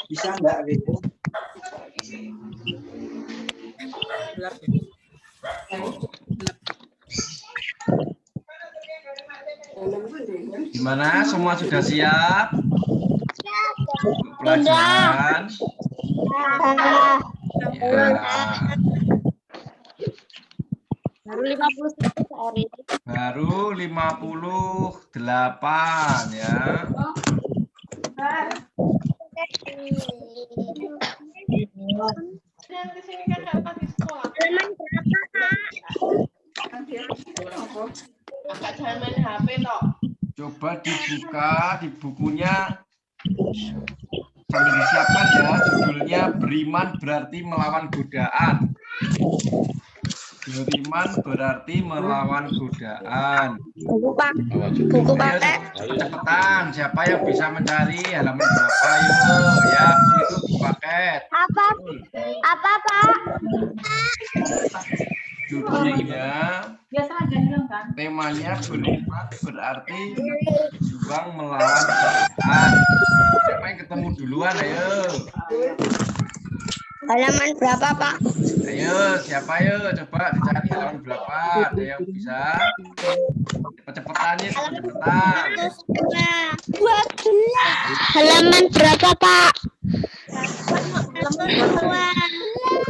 Bisa enggak gitu? Gimana? Semua sudah siap? Pelajaran? Ya. Baru 51 hari. Baru 58 ya. Halaman berapa, Kak? Kakak jangan main HP toh. Coba dibuka di bukunya sambil disiapkan ya. Judulnya Beriman Berarti Melawan Godaan. Beriman berarti melawan godaan. Buku Ayo pakai. cepetan, siapa yang bisa mencari halaman berapa? Ayo, ya itu di paket. Apa? Apa, Pak? Judulnya, temanya beriman berarti berjuang melawan godaan. Siapa yang ketemu duluan? Ayo. Halaman berapa, Pak? Ayo, siapa ayo coba dicari halaman berapa? Ada yang bisa? Cepet-cepetan ya, cepet-cepetan. 12. Halaman berapa, Pak?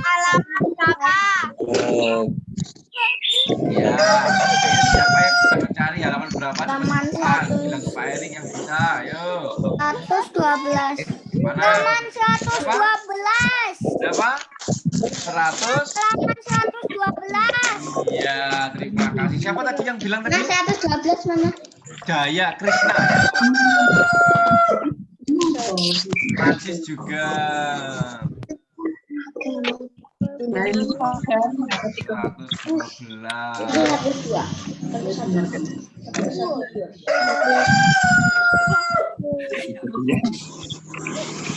Halaman berapa? Ya, siapa yang bisa mencari halaman berapa? Cepetan, bilang ke Pak Erik yang bisa. Ayo. 112. Mana? Halaman 112. Berapa? 100? Halaman 112. Iya, terima kasih. Siapa tadi yang bilang tadi? 112 mana? Daya Krishna. Francis juga. 112.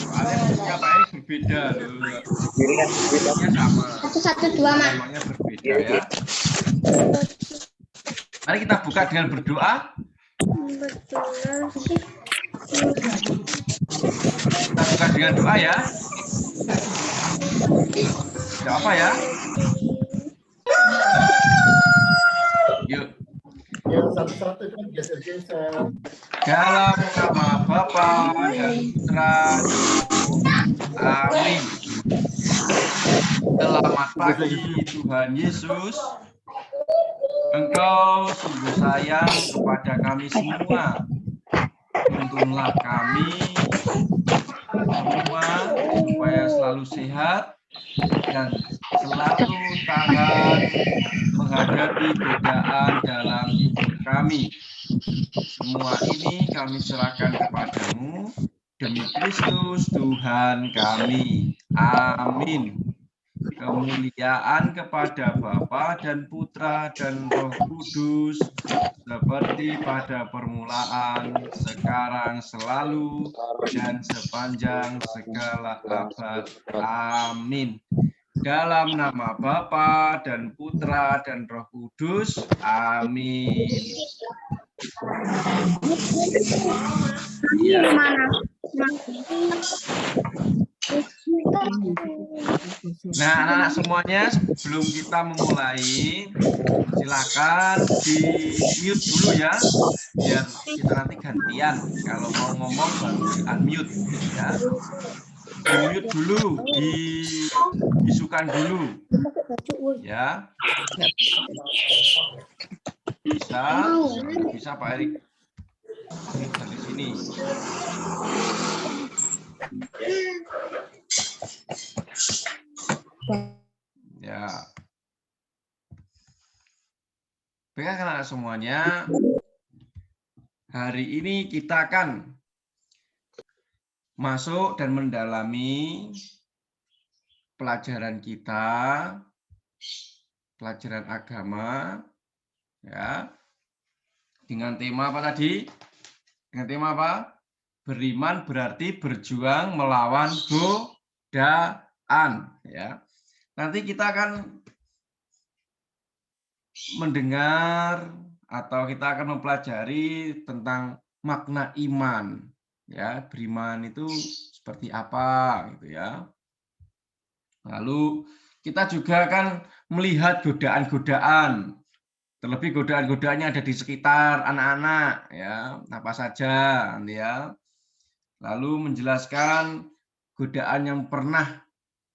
Soalnya Pak Erik berbeda loh. Namanya sama. 112, Mak. Namanya berbeda ya. Mari kita buka dengan berdoa. Kita buka dengan doa ya. Tidak apa ya? Yuk. Dalam nama Bapa dan Putra. Amin. Selamat pagi Tuhan Yesus. Engkau sungguh sayang kepada kami semua. Tuntunlah kami semua supaya selalu sehat dan selalu tahan menghadapi godaan dalam hidup kami. Semua ini kami serahkan kepadamu demi Kristus Tuhan kami. Amin. Kemuliaan kepada Bapa dan Putra dan Roh Kudus, seperti pada permulaan, sekarang, selalu, dan sepanjang segala abad. Amin. Dalam nama Bapa dan Putra dan Roh Kudus. Amin. Ya. Nah, anak-anak semuanya, sebelum kita memulai, silakan di mute dulu ya, biar kita nanti gantian. Kalau mau ngomong baru di unmute ya. Di mute dulu, dibisukan dulu ya. Bisa Pak Erik dari sini. Ya. Baiklah anak semuanya. Hari ini kita akan masuk dan mendalami pelajaran kita, pelajaran agama, ya. Dengan tema apa tadi? Dengan tema apa? Beriman berarti berjuang melawan godaan, ya. Nanti kita akan mendengar atau kita akan mempelajari tentang makna iman. Ya, beriman itu seperti apa gitu ya. Lalu kita juga akan melihat godaan-godaan. Terlebih godaan-godaan yang ada di sekitar anak-anak ya, apa saja ya. Lalu menjelaskan godaan yang pernah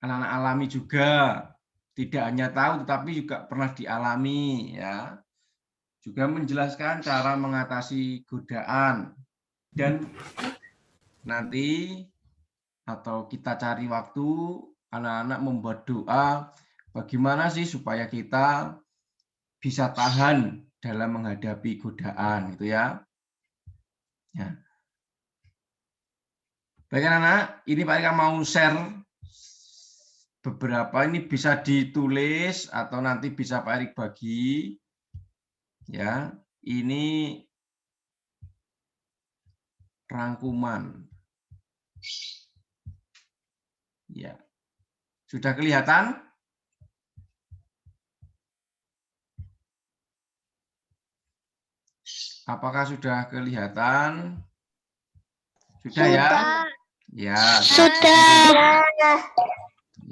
anak-anak alami juga. Tidak hanya tahu tetapi juga pernah dialami ya. Juga menjelaskan cara mengatasi godaan. Dan nanti atau kita cari waktu anak-anak membuat doa bagaimana sih supaya kita bisa tahan dalam menghadapi godaan gitu ya. Ya. Baik anak-anak, ini Pak Eka mau share beberapa, ini bisa ditulis atau nanti bisa Pak Erik bagi. Ya, ini rangkuman. Ya. Sudah kelihatan? Apakah sudah kelihatan? Sudah ya? Ya. Sudah. Ya.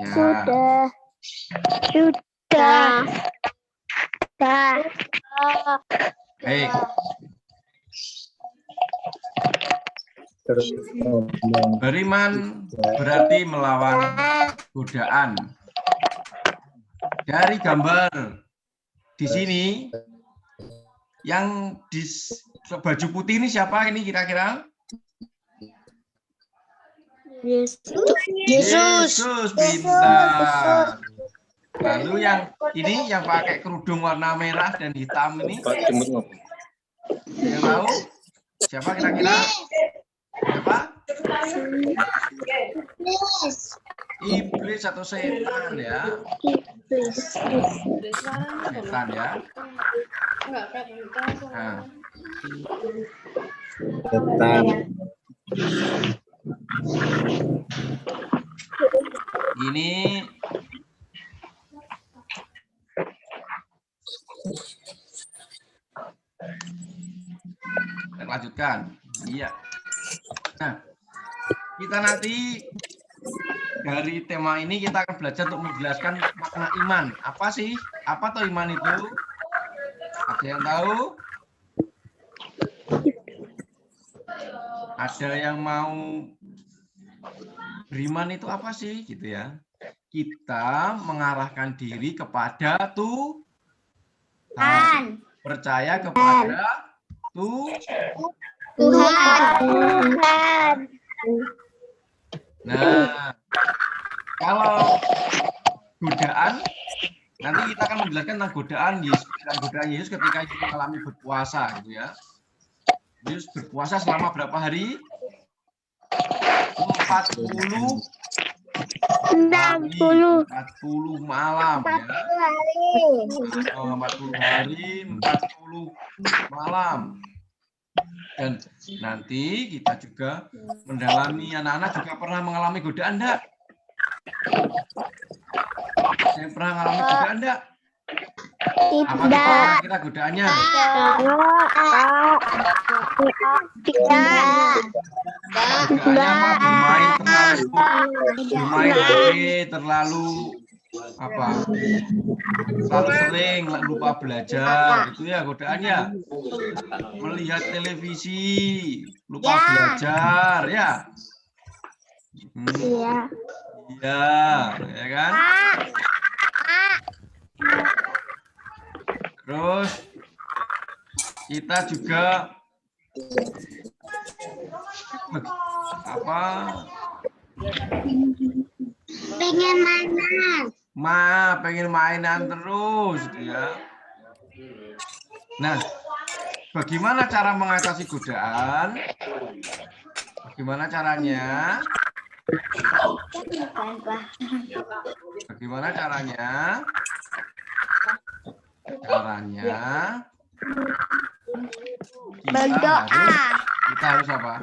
Sudah. Sudah. Baik. Beriman berarti melawan godaan. Dari gambar di sini, yang di baju putih ini siapa ini kira-kira? Yesus, pintar. Lalu yang ini yang pakai kerudung warna merah dan hitam ini, yang tahu siapa kira-kira? Siapa? Iblis atau setan ya? Setan ya. Nah. Ini kita lanjutkan. Iya. Nah, kita nanti dari tema ini kita akan belajar untuk menjelaskan makna iman. Apa sih? Apa tuh iman itu? Ada yang tahu? Ada yang mau beriman itu apa sih? Gitu ya. Kita mengarahkan diri kepada Tuhan. Percaya kepada Tuhan. Nah, kalau godaan, nanti kita akan menjelaskan tentang godaan Yesus ketika Yesus mengalami berpuasa, gitu ya. Yesus berpuasa selama berapa hari? 40 malam, ya. 40 hari, 40 malam. Dan nanti kita juga mendalami, anak-anak juga pernah mengalami godaan enggak? Saya pernah mengalami godaan enggak? Apa kira-kira godaannya? Bermain HP terlalu terlalu sering, lupa belajar, itu ya godaannya. Melihat televisi, lupa belajar, ya. Iya, ya kan? Terus kita juga pengen mainan. Pengen mainan terus, gitu ya. Nah, bagaimana cara mengatasi godaan? Bagaimana caranya? Bagaimana caranya? Kita harus apa?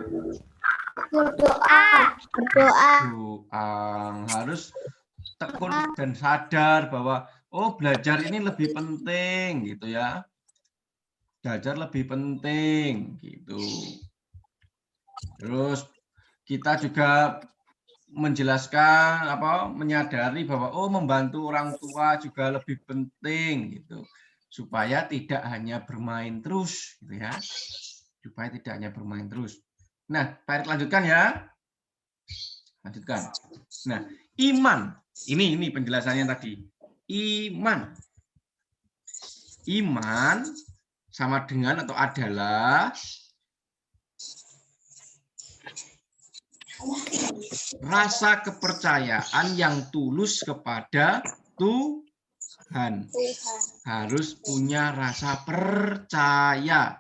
Berdoa. Harus tekun dan sadar bahwa belajar ini lebih penting, gitu ya. Belajar lebih penting, gitu. Terus kita juga menjelaskan menyadari bahwa membantu orang tua juga lebih penting gitu. Supaya tidak hanya bermain terus gitu ya. Supaya tidak hanya bermain terus. Nah, Pak Erik lanjutkan ya. Lanjutkan. Nah, iman. Ini penjelasannya tadi. Iman. Iman sama dengan atau adalah rasa kepercayaan yang tulus kepada Tuhan. Harus punya rasa percaya.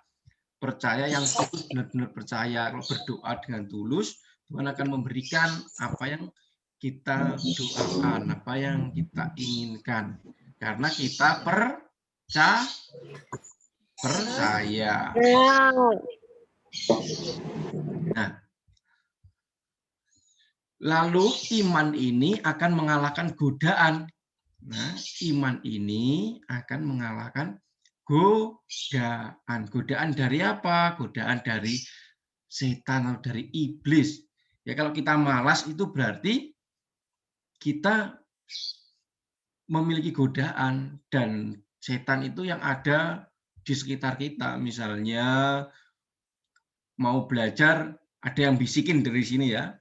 Percaya yang tulus, benar-benar percaya. Kalau berdoa dengan tulus, Tuhan akan memberikan apa yang kita doakan, apa yang kita inginkan. Karena kita percaya. Nah, lalu iman ini akan mengalahkan godaan. Nah, iman ini akan mengalahkan godaan. Godaan dari apa? Godaan dari setan atau dari iblis. Ya, kalau kita malas itu berarti kita memiliki godaan, dan setan itu yang ada di sekitar kita. Misalnya mau belajar, ada yang bisikin dari sini ya.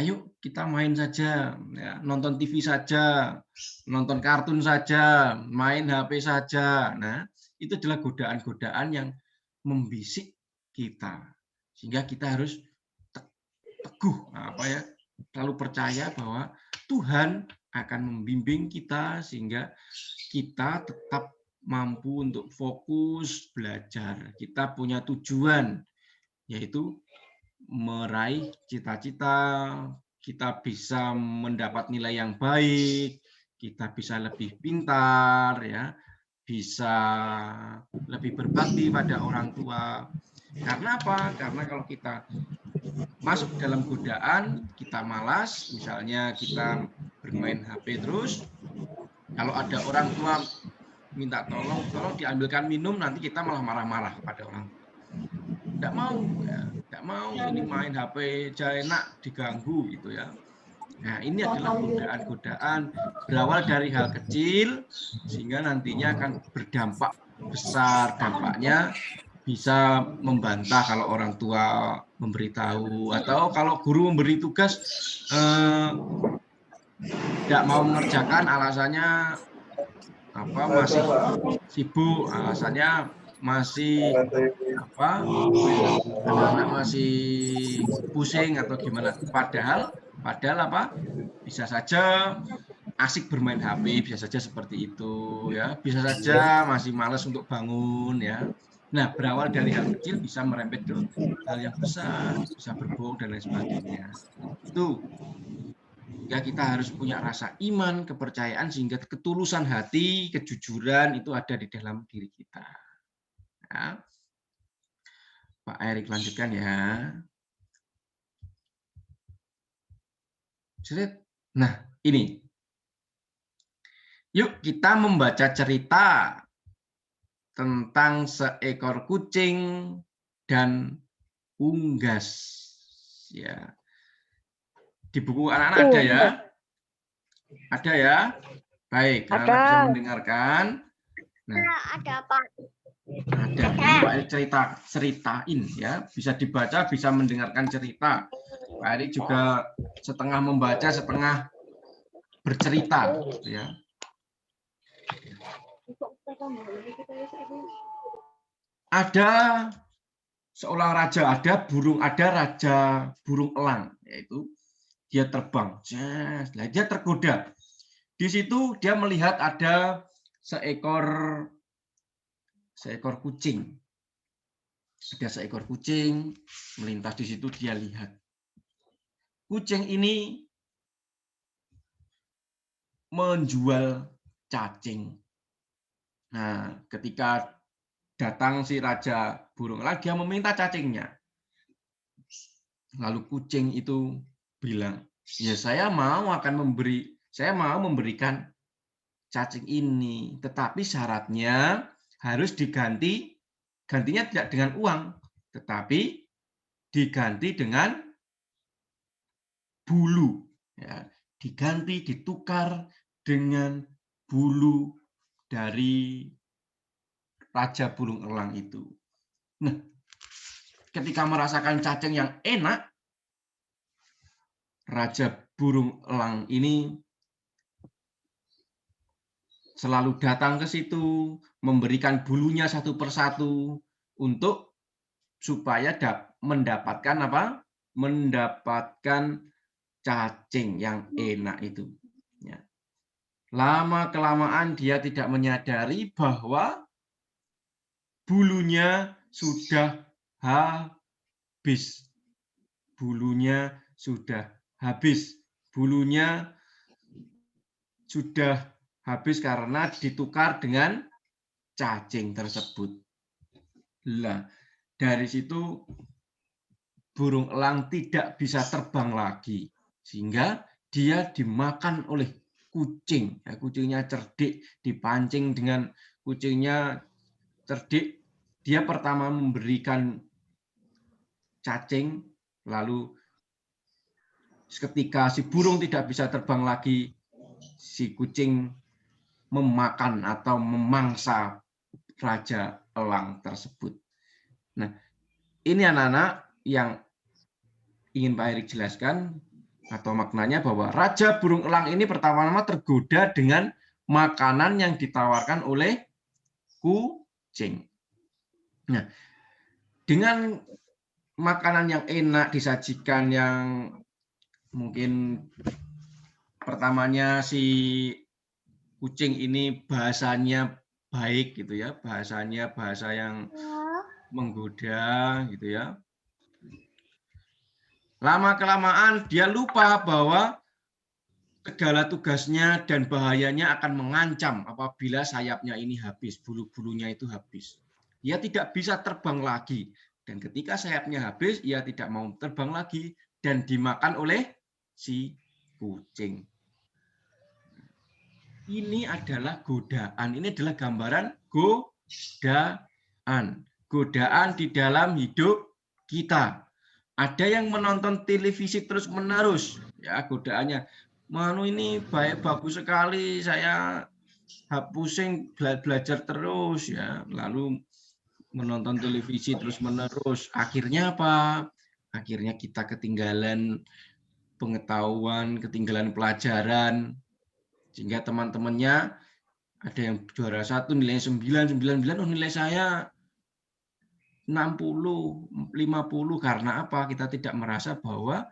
Ayo kita main saja, ya, nonton TV saja, nonton kartun saja, main HP saja. Nah, itu adalah godaan-godaan yang membisik kita, sehingga kita harus teguh, selalu percaya bahwa Tuhan akan membimbing kita sehingga kita tetap mampu untuk fokus belajar. Kita punya tujuan, yaitu meraih cita-cita, kita bisa mendapat nilai yang baik, kita bisa lebih pintar, ya, bisa lebih berbakti pada orang tua. Karena apa? Karena kalau kita masuk dalam godaan, kita malas, misalnya kita bermain HP terus, kalau ada orang tua minta tolong diambilkan minum, nanti kita malah marah-marah pada orang tua. Tidak mau, ya. Tidak mau, ini main HP aja enak, diganggu gitu ya. Nah, ini adalah godaan-godaan berawal dari hal kecil sehingga nantinya akan berdampak besar. Dampaknya bisa membantah kalau orang tua memberitahu, atau kalau guru memberi tugas tidak mau mengerjakan, alasannya masih sibuk, alasannya masih anak-anak masih pusing atau gimana. Padahal bisa saja asik bermain HP, bisa saja seperti itu ya, bisa saja masih malas untuk bangun ya. Nah, berawal dari hal kecil bisa merembet ke hal yang besar, bisa berbohong dan lain sebagainya. Itu ya, kita harus punya rasa iman, kepercayaan, sehingga ketulusan hati, kejujuran itu ada di dalam diri kita. Ya. Pak Erik lanjutkan ya. Nah, ini. Yuk kita membaca cerita tentang seekor kucing dan unggas. Ya. Di buku anak-anak ada ya? Ada ya? Baik, anak-anak bisa mendengarkan. Nah, ada Pak. Ada. Ini Pak Erik ceritain ya, bisa dibaca, bisa mendengarkan cerita. Pak Erik juga setengah membaca, setengah bercerita, ya. Ada seorang raja, ada raja burung elang, yaitu dia terbang, dia tergoda. Di situ dia melihat ada seekor kucing. Ada seekor kucing melintas di situ, dia lihat. Kucing ini menjual cacing. Nah, ketika datang si raja burung elang, dia meminta cacingnya. Lalu kucing itu bilang, ya saya mau memberikan cacing ini, tetapi syaratnya harus gantinya tidak dengan uang, tetapi diganti dengan bulu, ya, diganti, ditukar dengan bulu dari raja burung elang itu. Nah, ketika merasakan cacing yang enak, raja burung elang ini selalu datang ke situ, memberikan bulunya satu persatu untuk supaya mendapatkan apa? Mendapatkan cacing yang enak itu. Ya. Lama-kelamaan dia tidak menyadari bahwa bulunya sudah habis. Bulunya sudah habis. Bulunya sudah habis karena ditukar dengan cacing tersebut. Lah, dari situ burung elang tidak bisa terbang lagi, sehingga dia dimakan oleh kucing. Ya, kucingnya cerdik, dipancing dengan kucingnya cerdik. Dia pertama memberikan cacing, lalu ketika si burung tidak bisa terbang lagi, si kucing memakan atau memangsa raja elang tersebut. Nah, ini anak-anak yang ingin Pak Erik jelaskan atau maknanya bahwa raja burung elang ini pertama-tama tergoda dengan makanan yang ditawarkan oleh kucing. Nah, dengan makanan yang enak disajikan yang mungkin pertamanya si kucing ini bahasanya baik gitu ya, bahasanya bahasa yang menggoda gitu ya. Lama-kelamaan dia lupa bahwa segala tugasnya dan bahayanya akan mengancam apabila sayapnya ini habis, bulu-bulunya itu habis. Ia tidak bisa terbang lagi. Dan ketika sayapnya habis, ia tidak mau terbang lagi dan dimakan oleh si kucing. Ini adalah godaan. Ini adalah gambaran godaan. Godaan di dalam hidup kita. Ada yang menonton televisi terus-menerus, ya godaannya. Manu ini bagus sekali, saya pusing belajar terus ya. Lalu menonton televisi terus-menerus. Akhirnya apa? Akhirnya kita ketinggalan pengetahuan, ketinggalan pelajaran. Sehingga teman-temannya ada yang juara 1 nilainya 9, oh nilai saya 60, 50 karena apa? Kita tidak merasa bahwa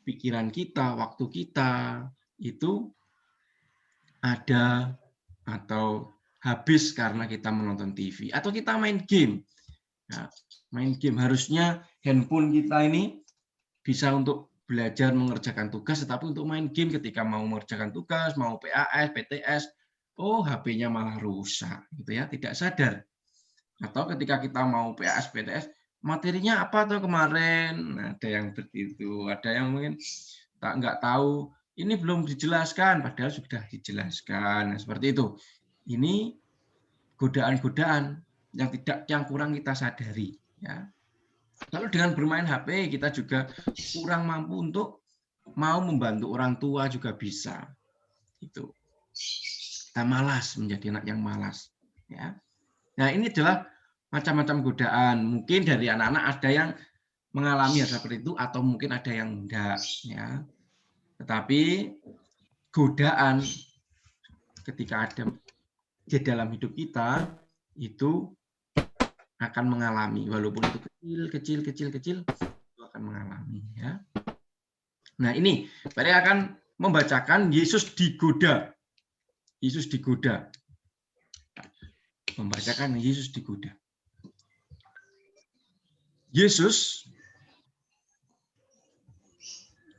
pikiran kita, waktu kita itu ada atau habis karena kita menonton TV atau kita main game. Nah, main game harusnya handphone kita ini bisa untuk belajar mengerjakan tugas, tetapi untuk main game ketika mau mengerjakan tugas, mau PAS, PTS, oh HP-nya malah rusak, gitu ya, tidak sadar. Atau ketika kita mau PAS, PTS, materinya apa tuh kemarin? Nah, ada yang seperti itu, ada yang mungkin nggak tahu, ini belum dijelaskan, padahal sudah dijelaskan. Nah, seperti itu. Ini godaan-godaan yang kurang kita sadari. Ya. Kalau dengan bermain HP, kita juga kurang mampu untuk mau membantu orang tua juga bisa. Itu. Kita malas, menjadi anak yang malas. Ya. Nah, ini adalah macam-macam godaan. Mungkin dari anak-anak ada yang mengalami hal seperti itu atau mungkin ada yang enggak ya. Tetapi godaan ketika ada di dalam hidup kita itu akan mengalami walaupun itu kecil itu akan mengalami ya. Nah, ini saya akan membacakan Yesus digoda. Yesus digoda. Membacakan Yesus digoda. Yesus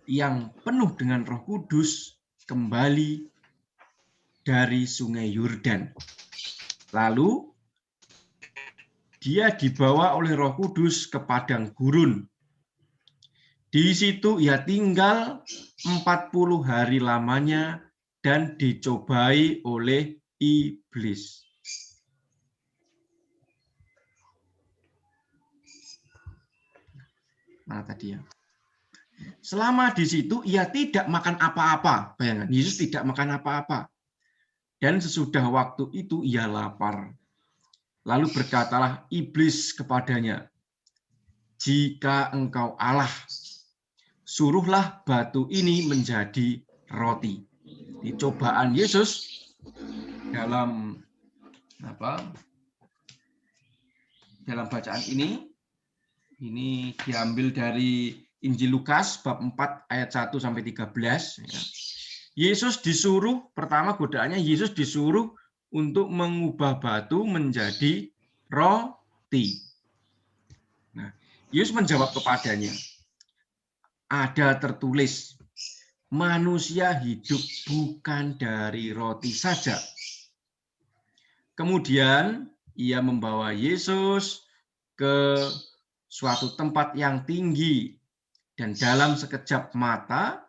yang penuh dengan Roh Kudus kembali dari Sungai Yordan. Lalu dia dibawa oleh Roh Kudus ke padang gurun. Di situ ia tinggal 40 hari lamanya dan dicobai oleh iblis. Mana tadi ya? Selama di situ ia tidak makan apa-apa. Bayangkan, Yesus tidak makan apa-apa. Dan sesudah waktu itu ia lapar. Lalu berkatalah iblis kepadanya, jika engkau Allah, suruhlah batu ini menjadi roti. Di cobaan Yesus dalam bacaan ini diambil dari Injil Lukas bab 4 ayat 1 sampai 13. Yesus disuruh, pertama godaannya Yesus disuruh untuk mengubah batu menjadi roti. Nah, Yesus menjawab kepadanya, ada tertulis, manusia hidup bukan dari roti saja. Kemudian ia membawa Yesus ke suatu tempat yang tinggi, dan dalam sekejap mata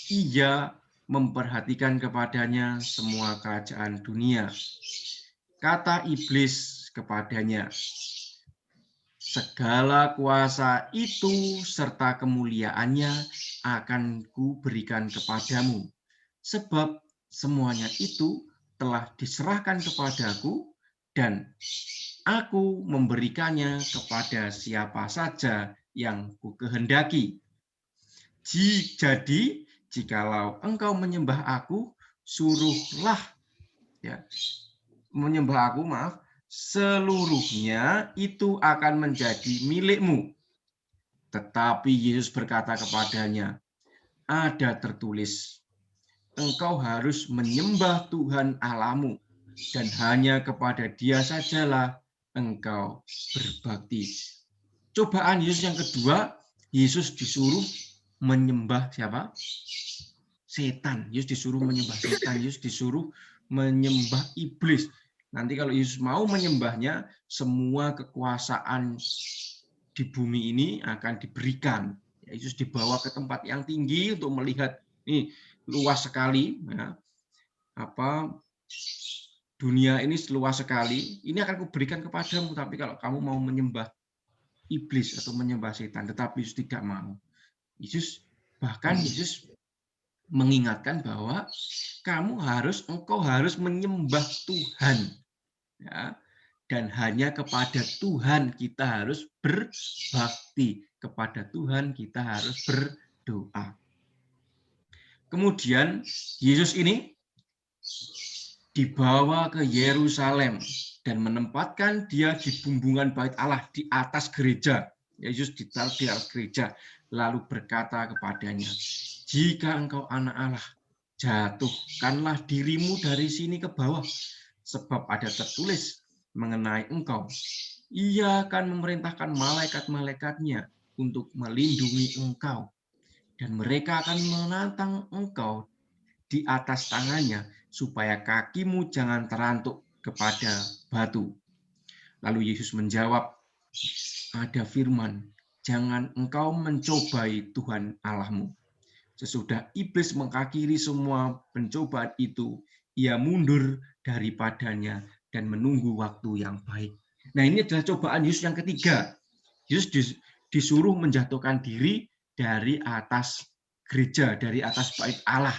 ia memperhatikan kepadanya semua kerajaan dunia. Kata iblis kepadanya, segala kuasa itu serta kemuliaannya akan kuberikan kepadamu, sebab semuanya itu telah diserahkan kepadaku, dan aku memberikannya kepada siapa saja yang kukehendaki. Jadi, jikalau engkau menyembah aku, suruhlah menyembah aku, seluruhnya itu akan menjadi milikmu. Tetapi Yesus berkata kepadanya, ada tertulis, engkau harus menyembah Tuhan Allahmu, dan hanya kepada Dia sajalah engkau berbakti. Cobaan Yesus yang kedua, Yesus disuruh menyembah siapa? Setan. Yesus disuruh menyembah setan. Yesus disuruh menyembah iblis. Nanti kalau Yesus mau menyembahnya, semua kekuasaan di bumi ini akan diberikan. Yesus dibawa ke tempat yang tinggi untuk melihat, ini luas sekali, ya, dunia ini luas sekali. Ini akan kuberikan kepadamu, tapi kalau kamu mau menyembah iblis atau menyembah setan, tetapi Yesus tidak mau. Yesus mengingatkan bahwa engkau harus menyembah Tuhan, ya, dan hanya kepada Tuhan kita harus berbakti, kepada Tuhan kita harus berdoa. Kemudian Yesus ini dibawa ke Yerusalem dan menempatkan dia di bumbungan bait Allah di atas gereja. Yesus ditaruh di atas gereja, lalu berkata kepadanya, jika engkau anak Allah, jatuhkanlah dirimu dari sini ke bawah, sebab ada tertulis mengenai engkau, ia akan memerintahkan malaikat-malaikatnya untuk melindungi engkau, dan mereka akan menantang engkau di atas tangannya, supaya kakimu jangan terantuk kepada batu. Lalu Yesus menjawab, ada firman, jangan engkau mencobai Tuhan Allahmu. Sesudah iblis mengakhiri semua pencobaan itu, ia mundur daripadanya dan menunggu waktu yang baik. Nah, ini adalah cobaan Yesus yang ketiga. Yesus disuruh menjatuhkan diri dari atas gereja, dari atas bait Allah,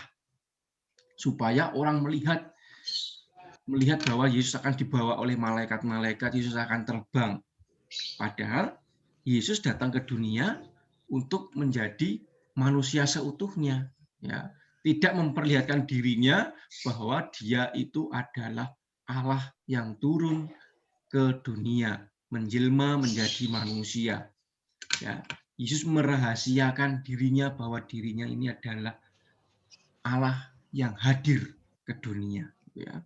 supaya orang melihat bahwa Yesus akan dibawa oleh malaikat-malaikat, Yesus akan terbang. Padahal Yesus datang ke dunia untuk menjadi manusia seutuhnya, ya, tidak memperlihatkan dirinya bahwa dia itu adalah Allah yang turun ke dunia, menjelma menjadi manusia. Ya, Yesus merahasiakan dirinya bahwa dirinya ini adalah Allah yang hadir ke dunia, ya.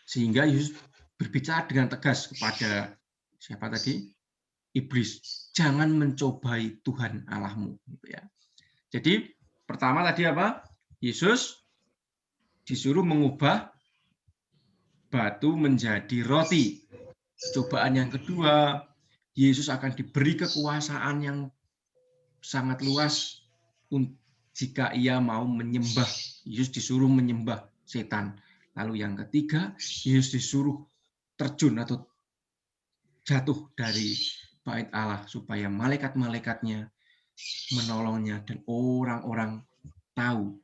Sehingga Yesus berbicara dengan tegas kepada siapa tadi? Iblis, jangan mencobai Tuhan Allahmu, ya. Jadi pertama tadi apa? Yesus disuruh mengubah batu menjadi roti. Cobaan yang kedua, Yesus akan diberi kekuasaan yang sangat luas jika ia mau menyembah. Yesus disuruh menyembah setan. Lalu yang ketiga, Yesus disuruh terjun atau jatuh dari bait Allah supaya malaikat-malaikatnya menolongnya dan orang-orang tahu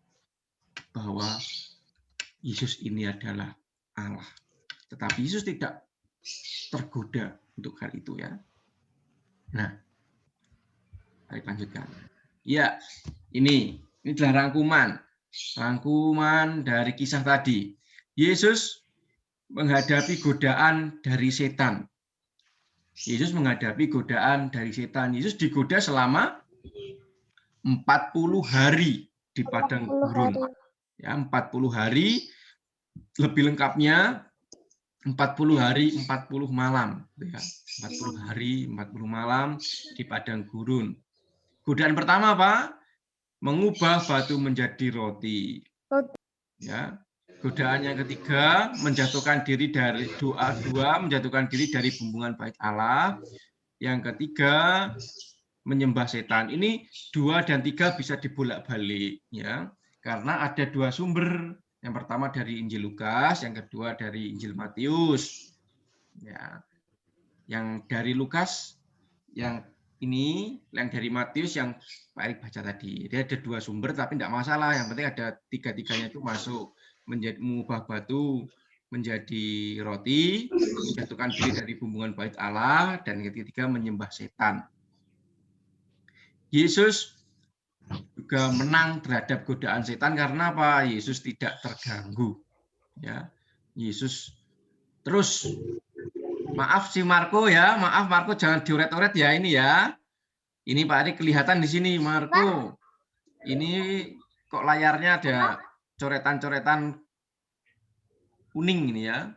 bahwa Yesus ini adalah Allah. Tetapi Yesus tidak tergoda untuk hal itu ya. Nah, mari lanjutkan. Ya, ini adalah rangkuman dari kisah tadi. Yesus menghadapi godaan dari setan. Yesus menghadapi godaan dari setan. Yesus digoda selama 40 hari di padang gurun. Ya, 40 hari, lebih lengkapnya 40 hari 40 malam ya. 40 hari 40 malam di padang gurun. Godaan pertama apa? Mengubah batu menjadi roti. Ya. Godaan yang ketiga, menjatuhkan diri dari doa, menjatuhkan diri dari bumbungan bait Allah. Yang ketiga, menyembah setan. Ini 2 dan 3 bisa dibolak-balik ya. Karena ada 2 sumber. Yang pertama dari Injil Lukas, yang kedua dari Injil Matius. Ya. Yang dari Lukas, yang ini, yang dari Matius yang Pak Erik baca tadi. Dia ada 2 sumber, tapi tidak masalah. Yang penting ada 3-tiganya itu masuk. Mengubah batu menjadi roti, menjatuhkan diri dari bumbungan bait Allah, dan yang ketiga menyembah setan. Yesus juga menang terhadap godaan setan karena apa? Yesus tidak terganggu. Ya, Yesus terus. Maaf si Marco ya, maaf Marco jangan dioret-oret ya ini ya. Ini Pak Erik kelihatan di sini Marco. Ini kok layarnya ada coretan-coretan kuning ini ya.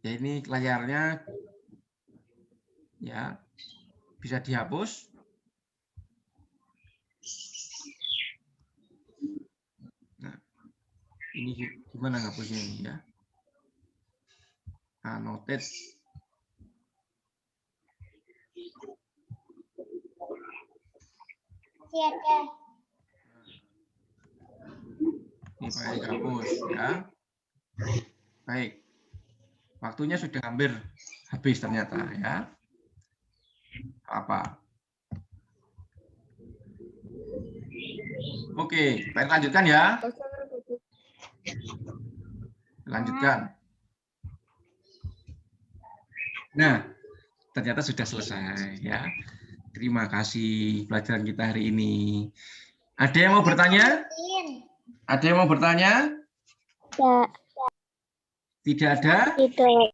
Ya ini layarnya ya bisa dihapus. Nah, ini gimana ngapusnya ini ya? Annotate. Ini Pak Erik hapus ya. Baik. Waktunya sudah hampir habis ternyata ya. Apa? Oke, baik lanjutkan ya. Lanjutkan. Nah, ternyata sudah selesai ya. Terima kasih pelajaran kita hari ini. Ada yang mau bertanya? Ada yang mau bertanya? Tidak. Tidak ada? Tidak.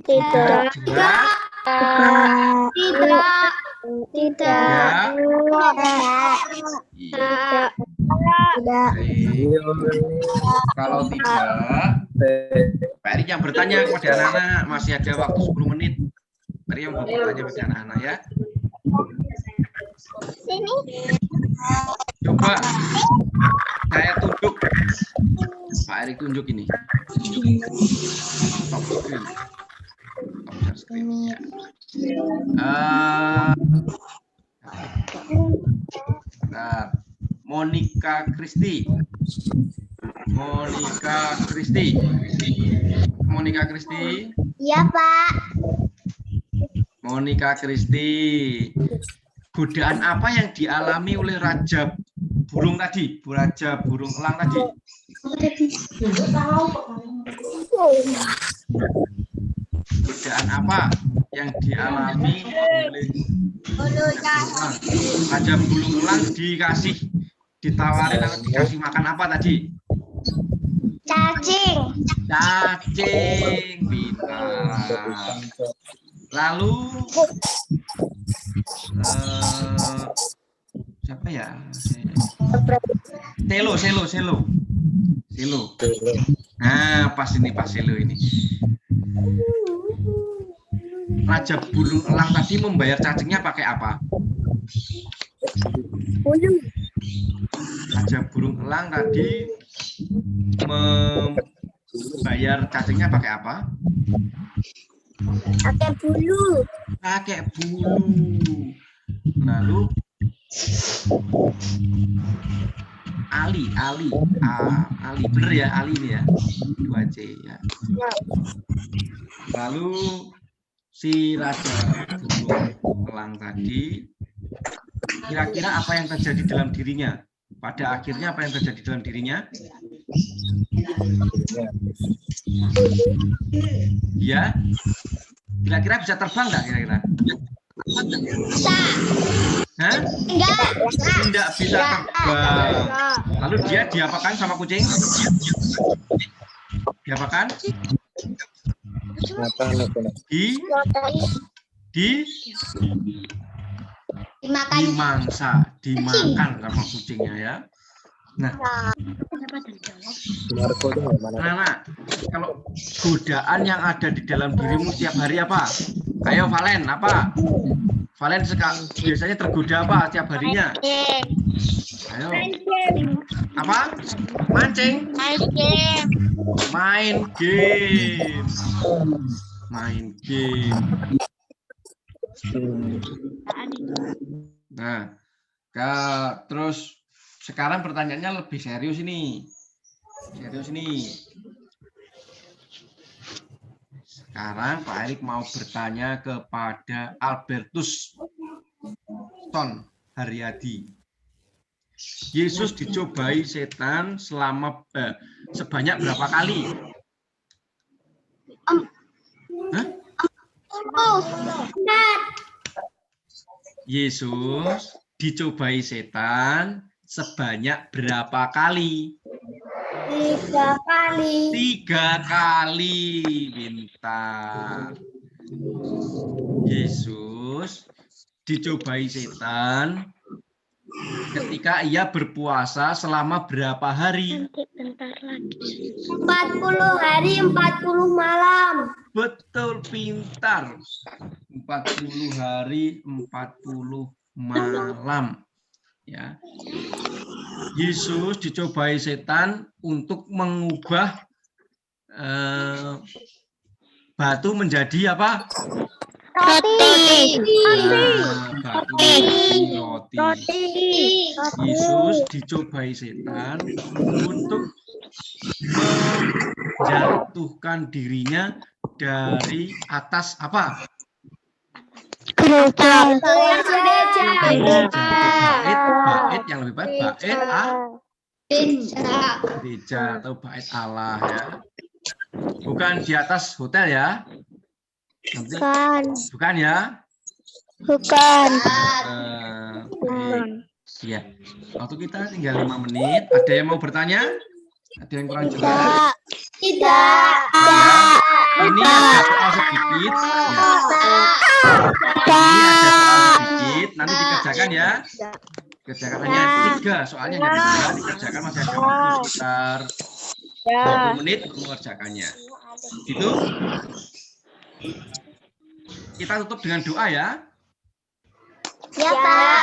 Tidak. Tidak. Tidak. Iya. Tidak. Kalau tidak, Pak Erik yang bertanya kepada anak-anak, masih ada waktu 10 menit. Pak Erik yang bertanya kepada anak-anak ya. Sini. Coba saya tunjuk. Pak Erik tunjuk ini. Stop screen. Stop screen. Ya. Nah, Monica Kristi. Monica Kristi. Monica Kristi. Iya, Pak. Monica Kristi. Godaan apa yang dialami oleh Raja Burung tadi? Raja Burung Elang tadi. Godaan apa yang dialami oleh Raja Burung Elang ditawarin atau dikasih makan apa tadi? Cacing. Cacing, pintar. Lalu siapa ya? Selo. Nah, pas Selo ini. Raja Burung Elang tadi membayar cacingnya pakai apa? Raja Burung Elang tadi membayar cacingnya pakai apa? Pakai bulu. Pakai bulu. Lalu Ali, bener ya Ali ini ya, 2C ya. Lalu si raja burung elang tadi, kira-kira apa yang terjadi dalam dirinya? Pada akhirnya apa yang terjadi dalam dirinya? Ya, kira-kira bisa terbang nggak kira-kira? Hah? Tidak bisa terbang. Lalu dia diapakan sama kucing? Diapakan? Dimangsa, dimakan sama kucingnya ya. Nah, anak, kalau godaan yang ada di dalam dirimu setiap hari apa? Ayo Valen, apa? Valen biasanya tergoda apa setiap harinya? Ayo. Apa? Mancing? Main game. Main game. Nah, terus sekarang pertanyaannya lebih serius ini. Sekarang Pak Erik mau bertanya kepada Albertus Ton Haryadi. Yesus dicobai setan sebanyak berapa kali? Yesus dicobai setan sebanyak berapa kali? 3 kali. 3 kali, pintar. Yesus dicobai setan ketika ia berpuasa selama berapa hari? 40 hari, 40 malam. Betul, pintar. 40 hari, 40 malam. Ya. Yesus dicobai setan untuk mengubah batu menjadi apa? Roti. Batu menjadi roti. Yesus dicobai setan untuk menjatuhkan dirinya dari atas apa? Gereja. Bait yang lebih baik gereja atau bait Allah ya. Bukan di atas hotel ya. Nanti, bukan ya? Bukan. Iya. Waktu kita tinggal 5 menit. Ada yang mau bertanya? Ada yang kurang jelas? Tidak. Ini ada soal sedikit. Ya. Ini ada soal sedikit. Nanti dikerjakan ya. Kerjakan hanya 3. Soalnya hanya 3. Dikerjakan masih ada waktu sekitar 20 menit untuk mengerjakannya. Itu. Kita tutup dengan doa ya. Ya, Pak.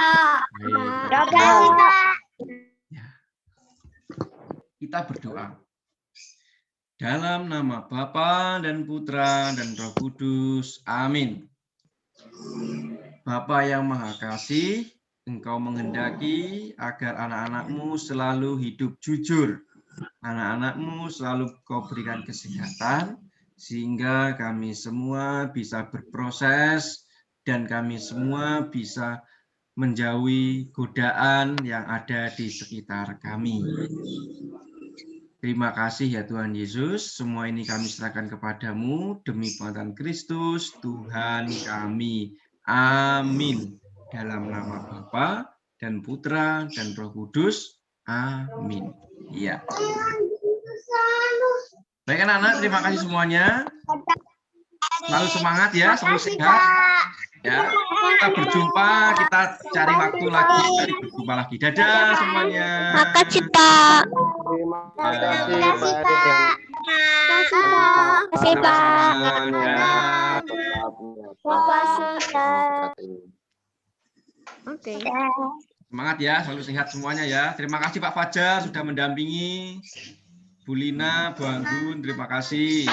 Kita berdoa. Dalam nama Bapa dan Putra dan Roh Kudus. Amin. Bapa yang Maha Kasih, Engkau menghendaki agar anak-anak-Mu selalu hidup jujur. Anak-anak-Mu selalu Kau berikan kesehatan, sehingga kami semua bisa berproses dan kami semua bisa menjauhi godaan yang ada di sekitar kami. Terima kasih ya Tuhan Yesus, semua ini kami serahkan kepadamu demi pengasihan Kristus, Tuhan kami. Amin. Dalam nama Bapa dan Putra dan Roh Kudus. Amin. Iya. Baik anak-anak, terima kasih semuanya. Selalu semangat ya, selalu sehat. Ya, kita berjumpa, kita cari waktu lagi, kita berjumpa lagi. Dadah semuanya. Makasih, Pak. Terima kasih, Makasih, Pak Erik. Pak. Makasih, Pak. Makasih, Pak. Oke. Semangat ya, selalu sehat semuanya ya. Terima kasih Pak Fajar sudah mendampingi. Bu Lina, Bu Anggun, terima kasih.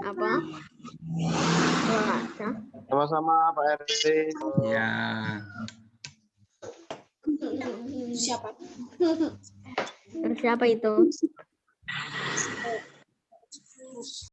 Apa? Sama-sama Pak Erik. Ya. Siapa itu?